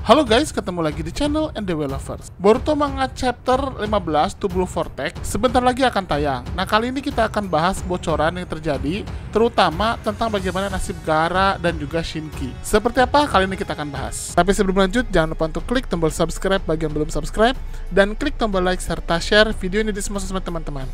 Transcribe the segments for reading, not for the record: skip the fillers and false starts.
Halo guys, ketemu lagi di channel NDW Lovers. Boruto Manga Chapter 15 To Blue Vortex sebentar lagi akan tayang. Nah, kali ini kita akan bahas bocoran yang terjadi, terutama tentang bagaimana nasib Gaara dan juga Shinki. Seperti apa kali ini kita akan bahas. Tapi sebelum lanjut, jangan lupa untuk klik tombol subscribe bagi yang belum subscribe, dan klik tombol like serta share video ini di semua sosmed teman-teman.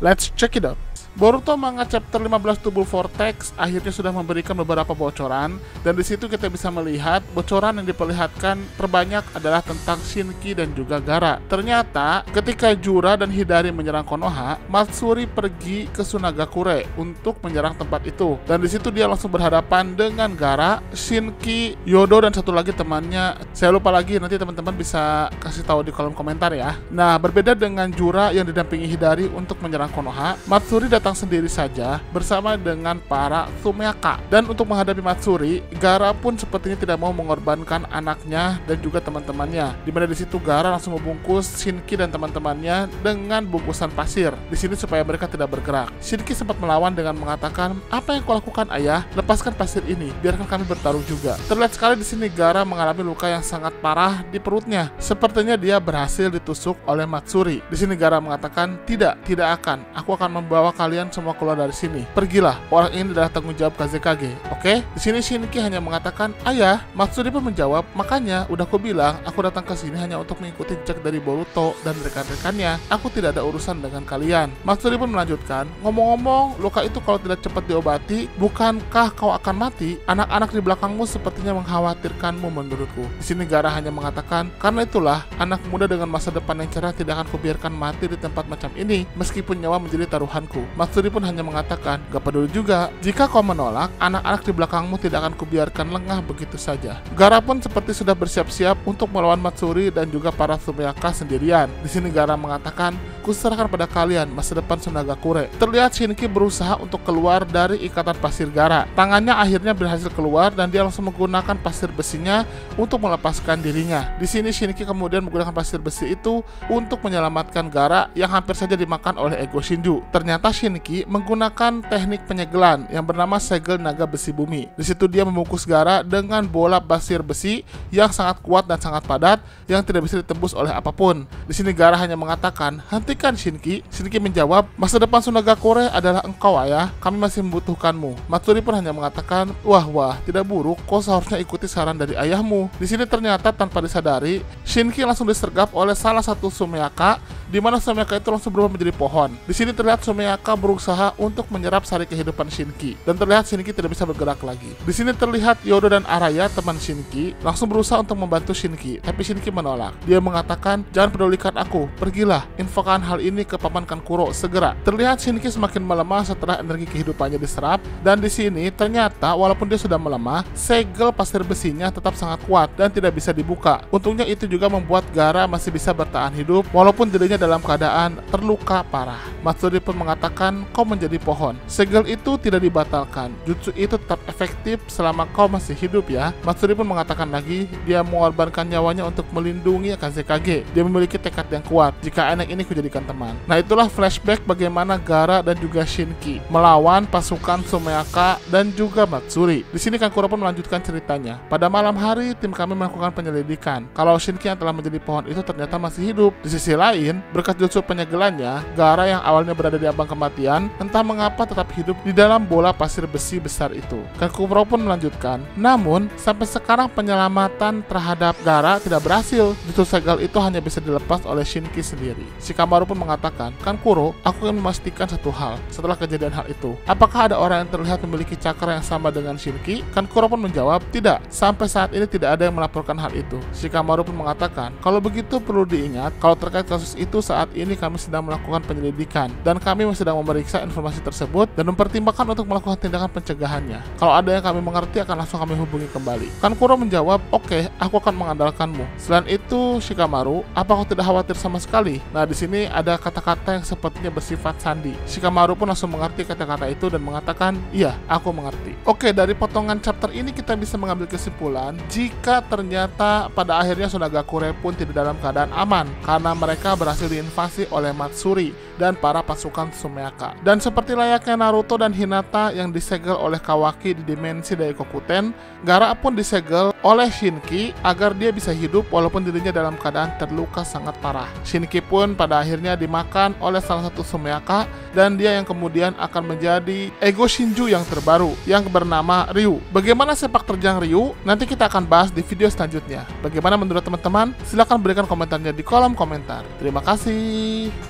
Let's check it out. Boruto Manga Chapter 15 To Blue Vortex akhirnya sudah memberikan beberapa bocoran, dan di situ kita bisa melihat bocoran yang diperlihatkan terbanyak adalah tentang Shinki dan juga Gaara. Ternyata ketika Jura dan Hidari menyerang Konoha, Matsuri pergi ke Sunagakure untuk menyerang tempat itu, dan di situ dia langsung berhadapan dengan Gaara, Shinki, Yodo, dan satu lagi temannya. Saya lupa lagi, nanti teman-teman bisa kasih tahu di kolom komentar ya. Nah, berbeda dengan Jura yang didampingi Hidari untuk menyerang Konoha, Matsuri datang sendiri saja bersama dengan para Tsumeyaka. Dan untuk menghadapi Matsuri, Gaara pun sepertinya tidak mau mengorbankan anaknya dan juga teman-temannya. Dimana di situ Gaara langsung membungkus Shinki dan teman-temannya dengan bungkusan pasir di sini supaya mereka tidak bergerak. Shinki sempat melawan dengan mengatakan, "Apa yang kau lakukan, ayah? Lepaskan pasir ini, biarkan kami bertarung juga." Terlihat sekali di sini Gaara mengalami luka yang sangat parah di perutnya. Sepertinya dia berhasil ditusuk oleh Matsuri. Di sini Gaara mengatakan, tidak akan. Aku akan membawa kalian semua keluar dari sini. Pergilah. Orang ini adalah tanggung jawab Kazekage. Oke? Di sini Shinki hanya mengatakan, "Ayah." Matsuri pun menjawab, "Makanya udah aku bilang, aku datang ke sini hanya untuk mengikuti jejak dari Boruto dan rekan-rekannya. Aku tidak ada urusan dengan kalian." Matsuri pun melanjutkan, "Ngomong-ngomong, luka itu kalau tidak cepat diobati, bukankah kau akan mati? Anak-anak di belakangmu sepertinya mengkhawatirkanmu menurutku." Di sini Gaara hanya mengatakan, "Karena itulah, anak muda dengan masa depan yang cerah tidak akan kubiarkan mati di tempat macam ini, meskipun nyawa menjadi taruhanku." Matsuri pun hanya mengatakan, "Gak peduli juga. Jika kau menolak, anak-anak di belakangmu tidak akan kubiarkan lengah begitu saja." Gaara pun seperti sudah bersiap-siap untuk melawan Matsuri dan juga para Tsumeyaka sendirian. Di sini Gaara mengatakan, "Kuserahkan pada kalian masa depan Sunagakure." Terlihat Shinki berusaha untuk keluar dari ikatan pasir Gaara. Tangannya akhirnya berhasil keluar dan dia langsung menggunakan pasir besinya untuk melepaskan dirinya. Di sini Shinki kemudian menggunakan pasir besi itu untuk menyelamatkan Gaara yang hampir saja dimakan oleh Ego Shinju. Ternyata Shinki menggunakan teknik penyegelan yang bernama segel naga besi bumi. Di situ dia membungkus Gaara dengan bola pasir besi yang sangat kuat dan sangat padat yang tidak bisa ditembus oleh apapun. Di sini Gaara hanya mengatakan, "Hentikan Shinki." Shinki menjawab, "Masa depan Sunagakure adalah engkau, ayah. Kami masih membutuhkanmu." Matsuri pun hanya mengatakan, Wah, tidak buruk. Kau seharusnya ikuti saran dari ayahmu." Di sini ternyata tanpa disadari, Shinki langsung disergap oleh salah satu Tsumeyaka, di mana Tsumeyaka itu langsung berubah menjadi pohon. Di sini terlihat Tsumeyaka berusaha untuk menyerap sari kehidupan Shinki, dan terlihat Shinki tidak bisa bergerak lagi. Di sini terlihat Yodo dan Araya, teman Shinki, langsung berusaha untuk membantu Shinki, tapi Shinki menolak. Dia mengatakan, "Jangan pedulikan aku, pergilah, infokan hal ini ke Paman Kankuro segera." Terlihat Shinki semakin melemah setelah energi kehidupannya diserap, dan di sini ternyata walaupun dia sudah melemah, segel pasir besinya tetap sangat kuat dan tidak bisa dibuka. Untungnya itu juga membuat Gaara masih bisa bertahan hidup walaupun dirinya dalam keadaan terluka parah. Matsuri pun mengatakan, "Kau menjadi pohon. Segel itu tidak dibatalkan. Jutsu itu tetap efektif selama kau masih hidup ya." Matsuri pun mengatakan lagi, dia mengorbankan nyawanya untuk melindungi Kazekage. Dia memiliki tekad yang kuat. "Jika anak ini kujadikan teman." Nah, itulah flashback bagaimana Gaara dan juga Shinki melawan pasukan Tsumeyaka dan juga Matsuri. Di sini Kankuro pun melanjutkan ceritanya. "Pada malam hari, tim kami melakukan penyelidikan. Kalau Shinki yang telah menjadi pohon itu ternyata masih hidup. Di sisi lain, berkat jutsu penyegelannya, Gaara yang awalnya berada di ambang kematian, entah mengapa tetap hidup di dalam bola pasir besi besar itu." Kankuro pun melanjutkan, "Namun, sampai sekarang penyelamatan terhadap Gaara tidak berhasil. Jutsu segel itu hanya bisa dilepas oleh Shinki sendiri." Shikamaru pun mengatakan, "Kankuro, aku ingin memastikan satu hal setelah kejadian hal itu. Apakah ada orang yang terlihat memiliki cakra yang sama dengan Shinki?" Kankuro pun menjawab, "Tidak, sampai saat ini tidak ada yang melaporkan hal itu." Shikamaru pun mengatakan, "Kalau begitu perlu diingat, kalau terkait kasus itu saat ini kami sedang melakukan penyelidikan, dan kami sedang memeriksa informasi tersebut dan mempertimbangkan untuk melakukan tindakan pencegahannya. Kalau ada yang kami mengerti akan langsung kami hubungi kembali." Kankuro menjawab, "Oke, aku akan mengandalkanmu." Selain itu, Shikamaru, apa kau tidak khawatir sama sekali? Nah, di sini ada kata-kata yang sepertinya bersifat sandi. Shikamaru pun langsung mengerti kata-kata itu dan mengatakan, "Iya, aku mengerti." Oke, dari potongan chapter ini kita bisa mengambil kesimpulan jika ternyata pada akhirnya Sunagakure pun tidak dalam keadaan aman karena mereka berhasil diinvasi oleh Matsuri dan para pasukan Sumeaka. Dan seperti layaknya Naruto dan Hinata yang disegel oleh Kawaki di dimensi Daikokuten, Gaara pun disegel oleh Shinki agar dia bisa hidup walaupun dirinya dalam keadaan terluka sangat parah. Shinki pun pada akhirnya dimakan oleh salah satu Sumeaka dan dia yang kemudian akan menjadi Ego Shinju yang terbaru yang bernama Ryu. Bagaimana sepak terjang Ryu? Nanti kita akan bahas di video selanjutnya. Bagaimana menurut teman-teman? Silahkan berikan komentarnya di kolom komentar. Terima kasih.